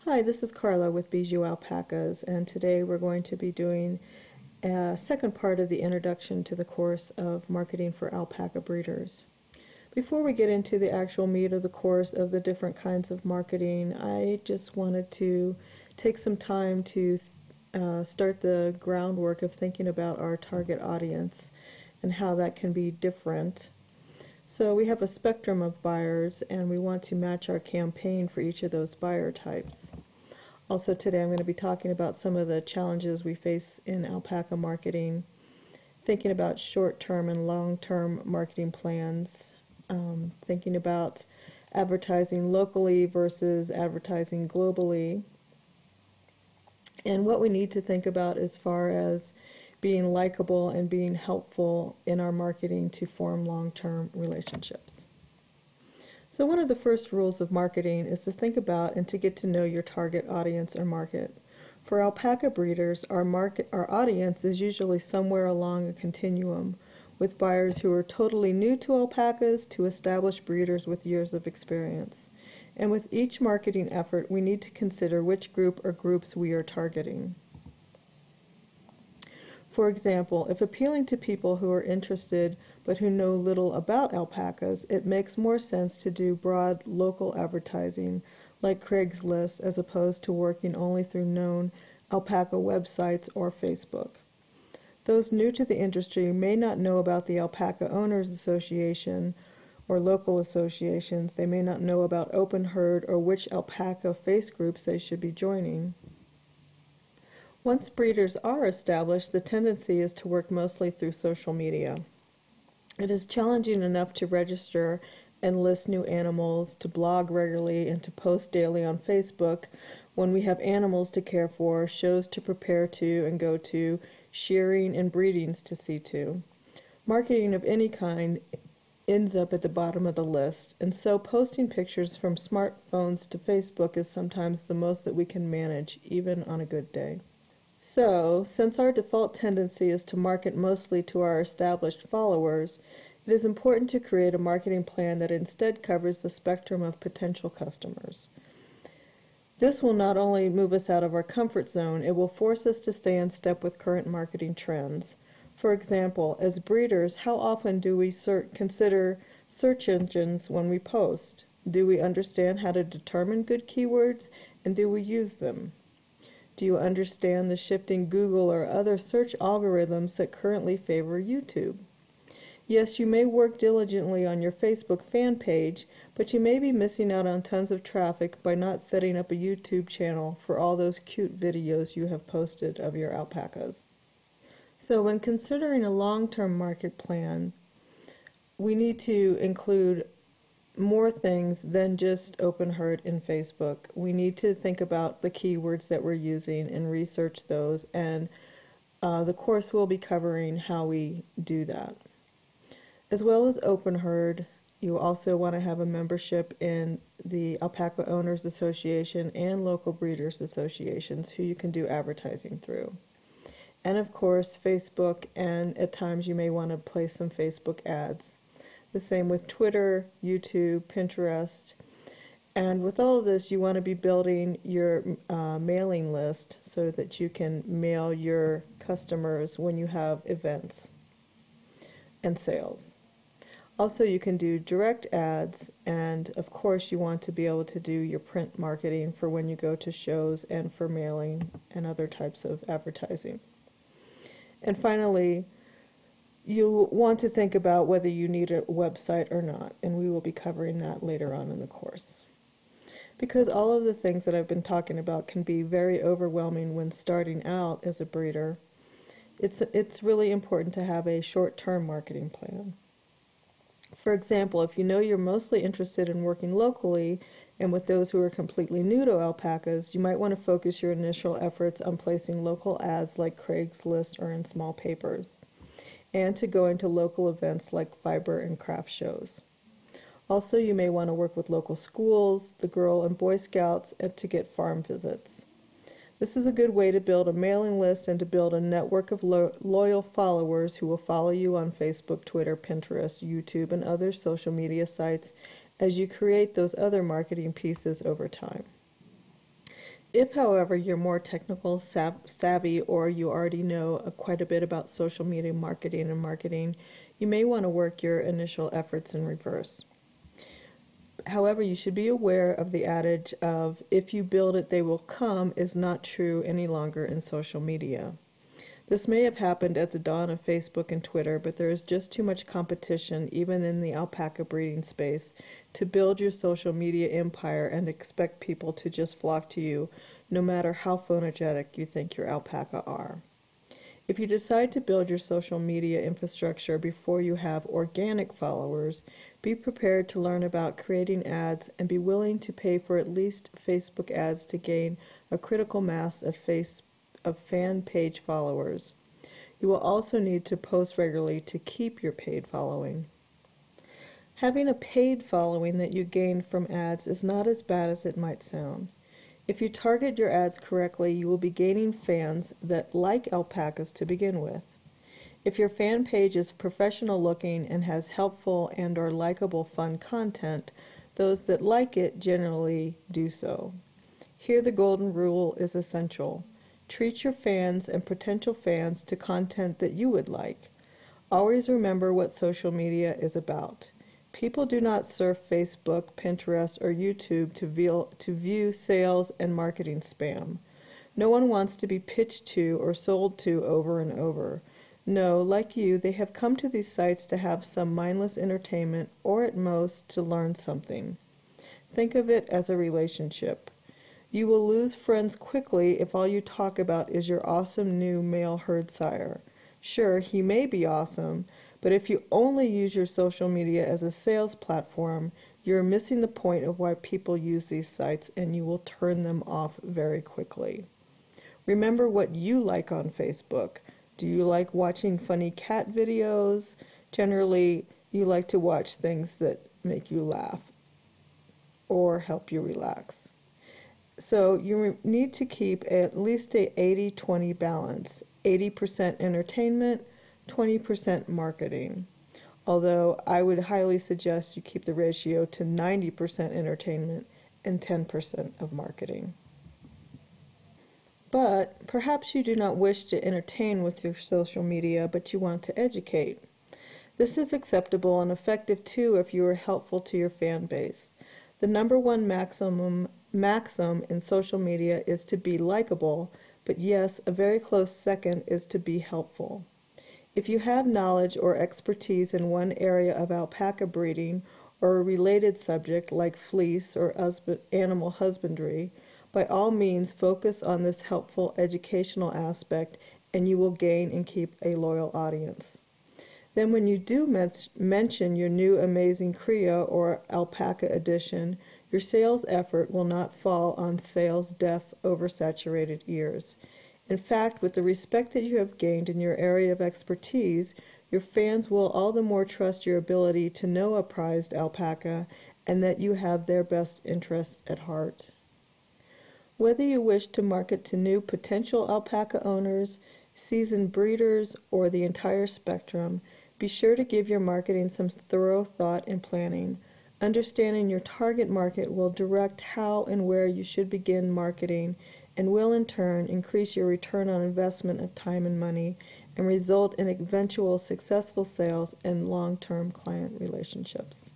Hi, this is Carla with BijouAlpacas, and today we're going to be doing a second part of the introduction to the course of marketing for alpaca breeders. Before we get into the actual meat of the course of the different kinds of marketing, I just wanted to take some time to start the groundwork of thinking about our target audience and how that can be different. So we have a spectrum of buyers, and we want to match our campaign for each of those buyer types. Also today I'm going to be talking about some of the challenges we face in alpaca marketing, thinking about short-term and long-term marketing plans, thinking about advertising locally versus advertising globally, and what we need to think about as far as being likable and being helpful in our marketing to form long-term relationships. So one of the first rules of marketing is to think about and to get to know your target audience or market. For alpaca breeders, our audience is usually somewhere along a continuum, with buyers who are totally new to alpacas to established breeders with years of experience. And with each marketing effort, we need to consider which group or groups we are targeting. For example, if appealing to people who are interested but who know little about alpacas, it makes more sense to do broad local advertising like Craigslist as opposed to working only through known alpaca websites or Facebook. Those new to the industry may not know about the Alpaca Owners Association or local associations. They may not know about Open Herd or which alpaca face groups they should be joining. Once breeders are established, the tendency is to work mostly through social media. It is challenging enough to register and list new animals, to blog regularly, and to post daily on Facebook when we have animals to care for, shows to prepare to and go to, shearing and breedings to see to. Marketing of any kind ends up at the bottom of the list, and so posting pictures from smartphones to Facebook is sometimes the most that we can manage, even on a good day. So, since our default tendency is to market mostly to our established followers, it is important to create a marketing plan that instead covers the spectrum of potential customers. This will not only move us out of our comfort zone, it will force us to stay in step with current marketing trends. For example, as breeders, how often do we consider search engines when we post? Do we understand how to determine good keywords, and do we use them? Do you understand the shifting Google or other search algorithms that currently favor YouTube? Yes, you may work diligently on your Facebook fan page, but you may be missing out on tons of traffic by not setting up a YouTube channel for all those cute videos you have posted of your alpacas. So when considering a long-term market plan, we need to include more things than just Open Herd in Facebook. We need to think about the keywords that we're using and research those, and the course will be covering how we do that. As well as Open Herd, you also want to have a membership in the Alpaca Owners Association and local breeders associations who you can do advertising through. And of course Facebook, and at times you may want to place some Facebook ads. The same with Twitter, YouTube, Pinterest. And with all of this, you want to be building your mailing list so that you can mail your customers when you have events and sales. Also, you can do direct ads, and of course you want to be able to do your print marketing for when you go to shows and for mailing and other types of advertising. And finally, you want to think about whether you need a website or not, and we will be covering that later on in the course. Because all of the things that I've been talking about can be very overwhelming when starting out as a breeder, it's really important to have a short-term marketing plan. For example, if you know you're mostly interested in working locally and with those who are completely new to alpacas, you might want to focus your initial efforts on placing local ads like Craigslist or in small papers, and to go into local events like fiber and craft shows. Also, you may want to work with local schools, the Girl and Boy Scouts, and to get farm visits. This is a good way to build a mailing list and to build a network of loyal followers who will follow you on Facebook, Twitter, Pinterest, YouTube, and other social media sites as you create those other marketing pieces over time. If, however, you're more technical savvy or you already know quite a bit about social media marketing, you may want to work your initial efforts in reverse. However, you should be aware of the adage of if you build it, they will come is not true any longer in social media. This may have happened at the dawn of Facebook and Twitter, but there is just too much competition, even in the alpaca breeding space, to build your social media empire and expect people to just flock to you, no matter how photogenic you think your alpaca are. If you decide to build your social media infrastructure before you have organic followers, be prepared to learn about creating ads and be willing to pay for at least Facebook ads to gain a critical mass of fan page followers. You will also need to post regularly to keep your paid following. Having a paid following that you gain from ads is not as bad as it might sound. If you target your ads correctly, you will be gaining fans that like alpacas to begin with. If your fan page is professional looking and has helpful and or likable fun content, those that like it generally do so. Here the golden rule is essential. Treat your fans and potential fans to content that you would like. Always remember what social media is about. People do not surf Facebook, Pinterest, or YouTube to view sales and marketing spam. No one wants to be pitched to or sold to over and over. No, like you, they have come to these sites to have some mindless entertainment or at most to learn something. Think of it as a relationship. You will lose friends quickly if all you talk about is your awesome new male herd sire. Sure, he may be awesome, but if you only use your social media as a sales platform, you're missing the point of why people use these sites, and you will turn them off very quickly. Remember what you like on Facebook. Do you like watching funny cat videos? Generally, you like to watch things that make you laugh or help you relax. So you need to keep at least a 80-20 balance, 80% entertainment, 20% marketing. Although I would highly suggest you keep the ratio to 90% entertainment and 10% of marketing. But perhaps you do not wish to entertain with your social media, but you want to educate. This is acceptable and effective too if you are helpful to your fan base. The number one maxim in social media is to be likable, but yes, a very close second is to be helpful. If you have knowledge or expertise in one area of alpaca breeding or a related subject like fleece or animal husbandry, by all means focus on this helpful educational aspect and you will gain and keep a loyal audience. Then when you do mention your new amazing Cria or alpaca edition, your sales effort will not fall on sales-deaf, oversaturated ears. In fact, with the respect that you have gained in your area of expertise, your fans will all the more trust your ability to know a prized alpaca and that you have their best interests at heart. Whether you wish to market to new potential alpaca owners, seasoned breeders, or the entire spectrum, be sure to give your marketing some thorough thought and planning. Understanding your target market will direct how and where you should begin marketing and will in turn increase your return on investment of time and money and result in eventual successful sales and long-term client relationships.